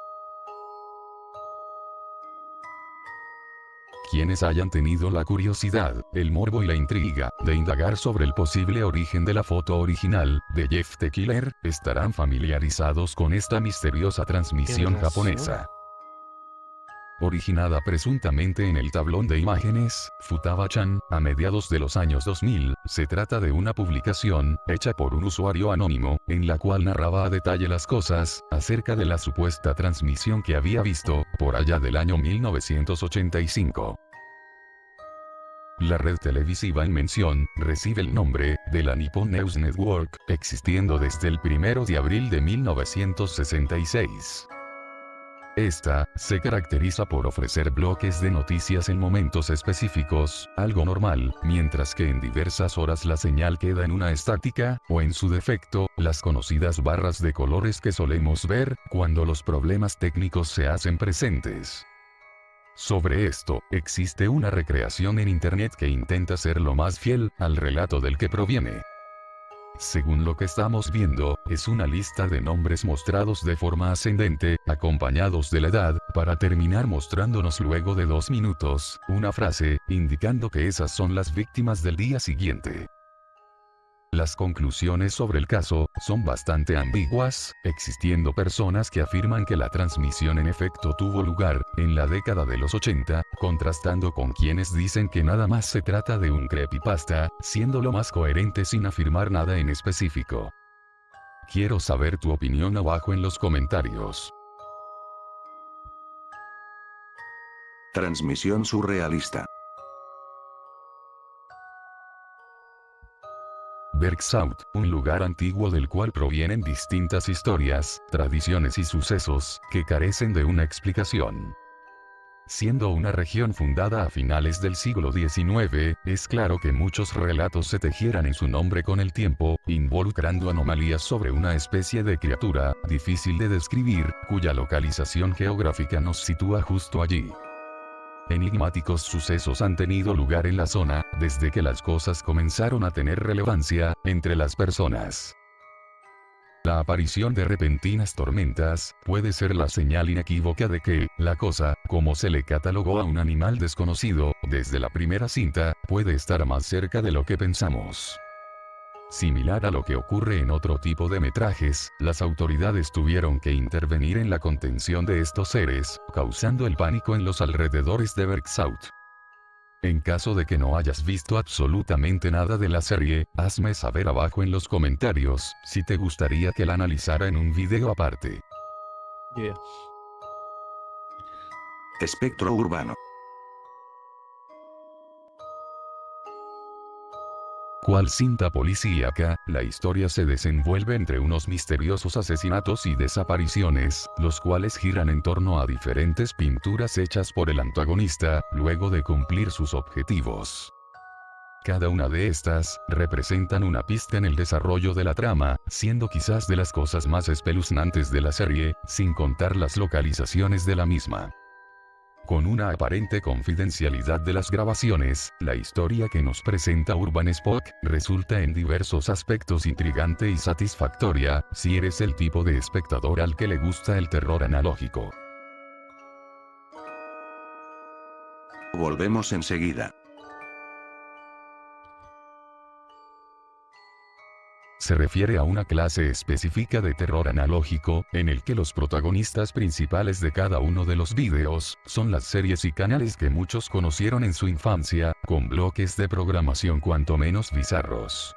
Quienes hayan tenido la curiosidad, el morbo y la intriga, de indagar sobre el posible origen de la foto original, de Jeff the Killer, estarán familiarizados con esta misteriosa transmisión Tienes razón. japonesa. Originada presuntamente en el tablón de imágenes, Futaba-chan, a mediados de los años 2000, se trata de una publicación, hecha por un usuario anónimo, en la cual narraba a detalle las cosas, acerca de la supuesta transmisión que había visto, por allá del año 1985. La red televisiva en mención, recibe el nombre, de la Nippon News Network, existiendo desde el 1 de abril de 1966. Esta, se caracteriza por ofrecer bloques de noticias en momentos específicos, algo normal, mientras que en diversas horas la señal queda en una estática, o en su defecto, las conocidas barras de colores que solemos ver, cuando los problemas técnicos se hacen presentes. Sobre esto, existe una recreación en Internet que intenta ser lo más fiel al relato del que proviene. Según lo que estamos viendo, es una lista de nombres mostrados de forma ascendente, acompañados de la edad, para terminar mostrándonos luego de 2 minutos, una frase, indicando que esas son las víctimas del día siguiente. Las conclusiones sobre el caso son bastante ambiguas, existiendo personas que afirman que la transmisión en efecto tuvo lugar en la década de los 80, contrastando con quienes dicen que nada más se trata de un creepypasta, siendo lo más coherente sin afirmar nada en específico. Quiero saber tu opinión abajo en los comentarios. Transmisión surrealista. Bergsaut, un lugar antiguo del cual provienen distintas historias, tradiciones y sucesos, que carecen de una explicación. Siendo una región fundada a finales del siglo XIX, es claro que muchos relatos se tejieran en su nombre con el tiempo, involucrando anomalías sobre una especie de criatura, difícil de describir, cuya localización geográfica nos sitúa justo allí. enigmáticos sucesos han tenido lugar en la zona, desde que las cosas comenzaron a tener relevancia entre las personas. La aparición de repentinas tormentas puede ser la señal inequívoca de que la cosa, como se le catalogó a un animal desconocido desde la primera cinta, puede estar más cerca de lo que pensamos. Similar a lo que ocurre en otro tipo de metrajes, las autoridades tuvieron que intervenir en la contención de estos seres, causando el pánico en los alrededores de Bergsaut. En caso de que no hayas visto absolutamente nada de la serie, hazme saber abajo en los comentarios si te gustaría que la analizara en un video aparte. Idea. Espectro urbano. Cual cinta policíaca, la historia se desenvuelve entre unos misteriosos asesinatos y desapariciones, los cuales giran en torno a diferentes pinturas hechas por el antagonista, luego de cumplir sus objetivos. Cada una de estas, representan una pista en el desarrollo de la trama, siendo quizás de las cosas más espeluznantes de la serie, sin contar las localizaciones de la misma. Con una aparente confidencialidad de las grabaciones, la historia que nos presenta Urban Spook resulta en diversos aspectos intrigante y satisfactoria, si eres el tipo de espectador al que le gusta el terror analógico. Volvemos enseguida. Se refiere a una clase específica de terror analógico, en el que los protagonistas principales de cada uno de los vídeos, son las series y canales que muchos conocieron en su infancia, con bloques de programación cuanto menos bizarros.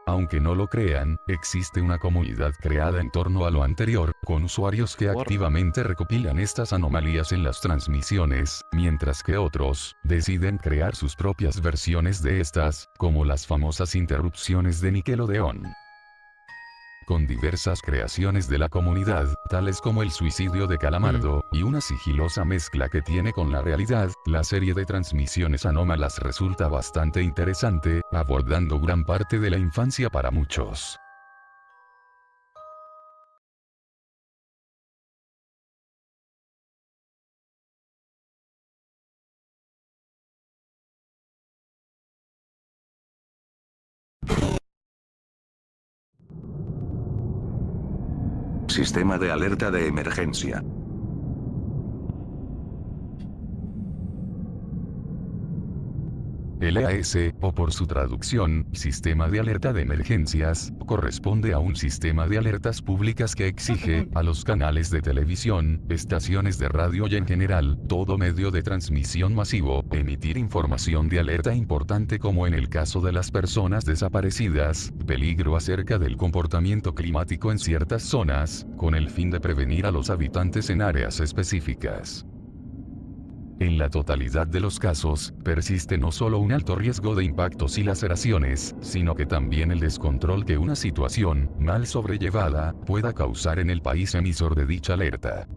Aunque no lo crean, existe una comunidad creada en torno a lo anterior, con usuarios que activamente recopilan estas anomalías en las transmisiones, mientras que otros, deciden crear sus propias versiones de estas, como las famosas interrupciones de Nickelodeon. Con diversas creaciones de la comunidad, tales como el suicidio de Calamardo, y una sigilosa mezcla que tiene con la realidad, la serie de transmisiones anómalas resulta bastante interesante, abordando gran parte de la infancia para muchos. Sistema de alerta de emergencia. El EAS, o por su traducción, Sistema de Alerta de Emergencias, corresponde a un sistema de alertas públicas que exige, a los canales de televisión, estaciones de radio y en general, todo medio de transmisión masivo, emitir información de alerta importante como en el caso de las personas desaparecidas, peligro acerca del comportamiento climático en ciertas zonas, con el fin de prevenir a los habitantes en áreas específicas. En la totalidad de los casos, persiste no solo un alto riesgo de impactos y laceraciones, sino que también el descontrol que una situación, mal sobrellevada, pueda causar en el país emisor de dicha alerta.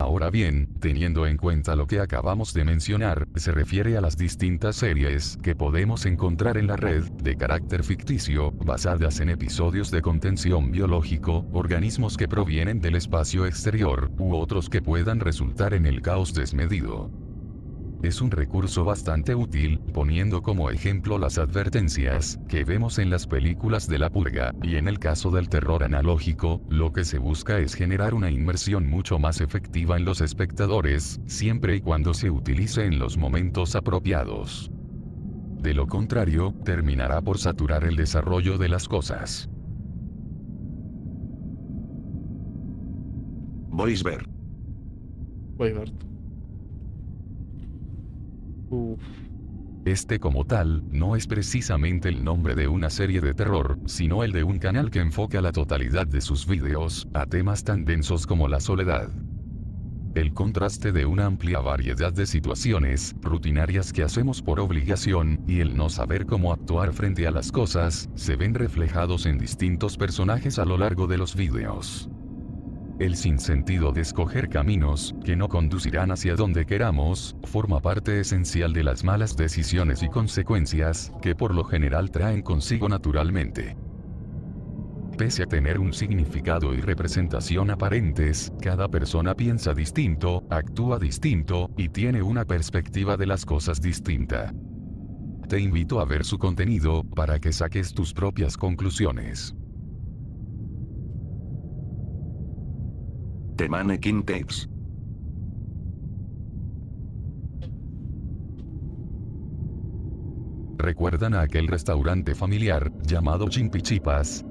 Ahora bien, teniendo en cuenta lo que acabamos de mencionar, se refiere a las distintas series que podemos encontrar en la red, de carácter ficticio, basadas en episodios de contención biológico, organismos que provienen del espacio exterior, u otros que puedan resultar en el caos desmedido. Es un recurso bastante útil, poniendo como ejemplo las advertencias que vemos en las películas de la purga, y en el caso del terror analógico, lo que se busca es generar una inmersión mucho más efectiva en los espectadores, siempre y cuando se utilice en los momentos apropiados. De lo contrario, terminará por saturar el desarrollo de las cosas. VoiceVer. Voivert. Uf. Este como tal, no es precisamente el nombre de una serie de terror, sino el de un canal que enfoca la totalidad de sus vídeos, a temas tan densos como la soledad. El contraste de una amplia variedad de situaciones, rutinarias que hacemos por obligación, y el no saber cómo actuar frente a las cosas, se ven reflejados en distintos personajes a lo largo de los vídeos. El sinsentido de escoger caminos, que no conducirán hacia donde queramos, forma parte esencial de las malas decisiones y consecuencias, que por lo general traen consigo naturalmente. Pese a tener un significado y representación aparentes, cada persona piensa distinto, actúa distinto, y tiene una perspectiva de las cosas distinta. Te invito a ver su contenido, para que saques tus propias conclusiones. The Mannequin Tapes. ¿Recuerdan a aquel restaurante familiar, llamado Chimpichipas?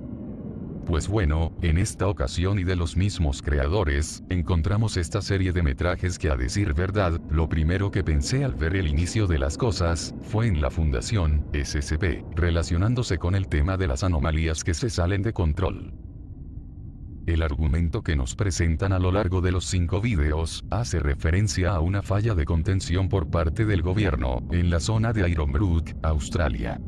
Pues bueno, en esta ocasión y de los mismos creadores, encontramos esta serie de metrajes que, a decir verdad, lo primero que pensé al ver el inicio de las cosas, fue en la Fundación SCP, relacionándose con el tema de las anomalías que se salen de control. El argumento que nos presentan a lo largo de los 5 vídeos, hace referencia a una falla de contención por parte del gobierno, en la zona de Ironbrook, Australia.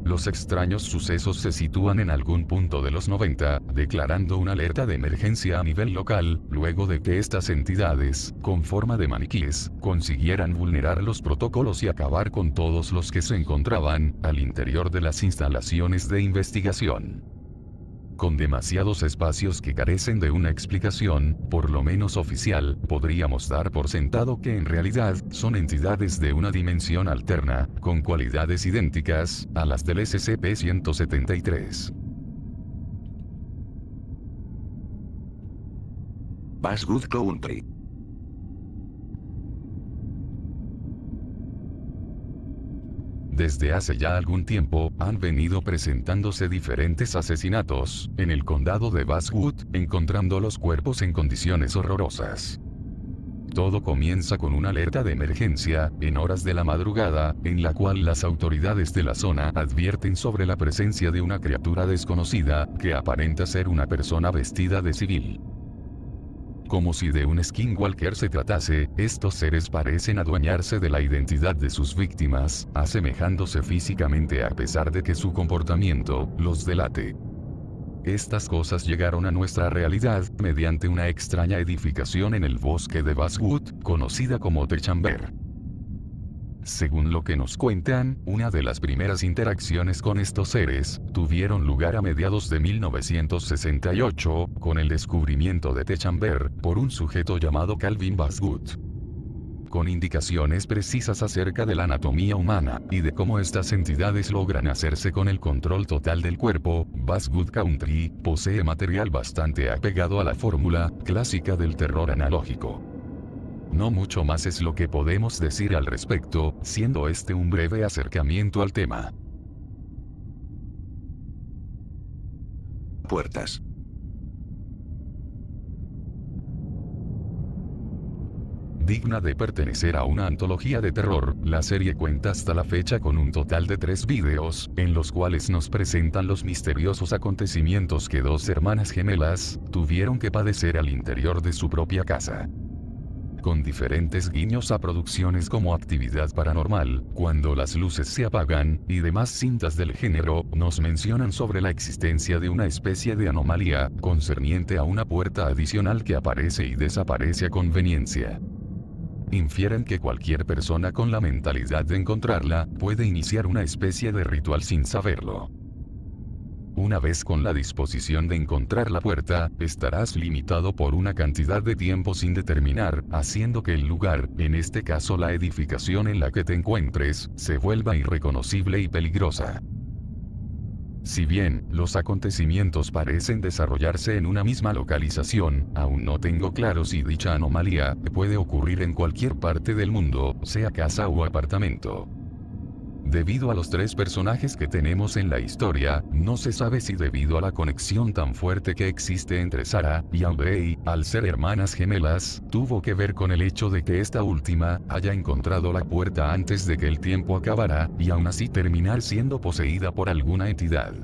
Los extraños sucesos se sitúan en algún punto de los 90, declarando una alerta de emergencia a nivel local, luego de que estas entidades, con forma de maniquíes, consiguieran vulnerar los protocolos y acabar con todos los que se encontraban al interior de las instalaciones de investigación. Con demasiados espacios que carecen de una explicación, por lo menos oficial, podríamos dar por sentado que en realidad son entidades de una dimensión alterna, con cualidades idénticas a las del SCP-173. Basswood Country. Desde hace ya algún tiempo, han venido presentándose diferentes asesinatos en el condado de Basswood, encontrando los cuerpos en condiciones horrorosas. Todo comienza con una alerta de emergencia, en horas de la madrugada, en la cual las autoridades de la zona advierten sobre la presencia de una criatura desconocida, que aparenta ser una persona vestida de civil. Como si de un skinwalker se tratase, estos seres parecen adueñarse de la identidad de sus víctimas, asemejándose físicamente a pesar de que su comportamiento los delate. Estas cosas llegaron a nuestra realidad mediante una extraña edificación en el bosque de Basswood, conocida como The Chamber. Según lo que nos cuentan, una de las primeras interacciones con estos seres tuvieron lugar a mediados de 1968, con el descubrimiento de The Chamber por un sujeto llamado Calvin Basswood. Con indicaciones precisas acerca de la anatomía humana y de cómo estas entidades logran hacerse con el control total del cuerpo, Basswood Country posee material bastante apegado a la fórmula clásica del terror analógico. No mucho más es lo que podemos decir al respecto, siendo este un breve acercamiento al tema. Puertas. Digna de pertenecer a una antología de terror, la serie cuenta hasta la fecha con un total de 3 vídeos, en los cuales nos presentan los misteriosos acontecimientos que 2 hermanas gemelas tuvieron que padecer al interior de su propia casa. Con diferentes guiños a producciones como Actividad Paranormal, Cuando las luces se apagan, y demás cintas del género, nos mencionan sobre la existencia de una especie de anomalía, concerniente a una puerta adicional que aparece y desaparece a conveniencia. Infieren que cualquier persona con la mentalidad de encontrarla, puede iniciar una especie de ritual sin saberlo. Una vez con la disposición de encontrar la puerta, estarás limitado por una cantidad de tiempo sin determinar, haciendo que el lugar, en este caso la edificación en la que te encuentres, se vuelva irreconocible y peligrosa. Si bien, los acontecimientos parecen desarrollarse en una misma localización, aún no tengo claro si dicha anomalía puede ocurrir en cualquier parte del mundo, sea casa o apartamento. Debido a los 3 personajes que tenemos en la historia, no se sabe si debido a la conexión tan fuerte que existe entre Sarah y Audrey, al ser hermanas gemelas, tuvo que ver con el hecho de que esta última haya encontrado la puerta antes de que el tiempo acabara, y aún así terminar siendo poseída por alguna entidad.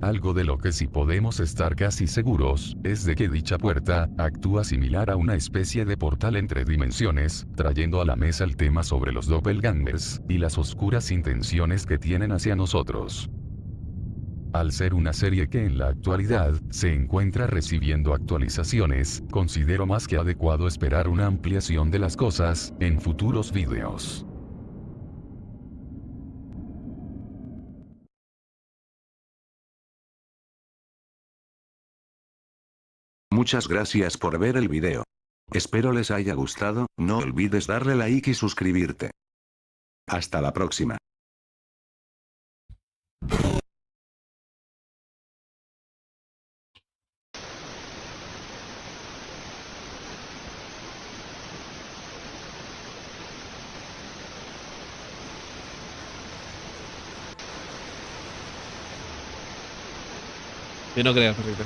Algo de lo que sí podemos estar casi seguros, es de que dicha puerta actúa similar a una especie de portal entre dimensiones, trayendo a la mesa el tema sobre los doppelgangers, y las oscuras intenciones que tienen hacia nosotros. Al ser una serie que en la actualidad se encuentra recibiendo actualizaciones, considero más que adecuado esperar una ampliación de las cosas en futuros vídeos. Muchas gracias por ver el video. Espero les haya gustado, no olvides darle like y suscribirte. Hasta la próxima. Yo no creo, perrito.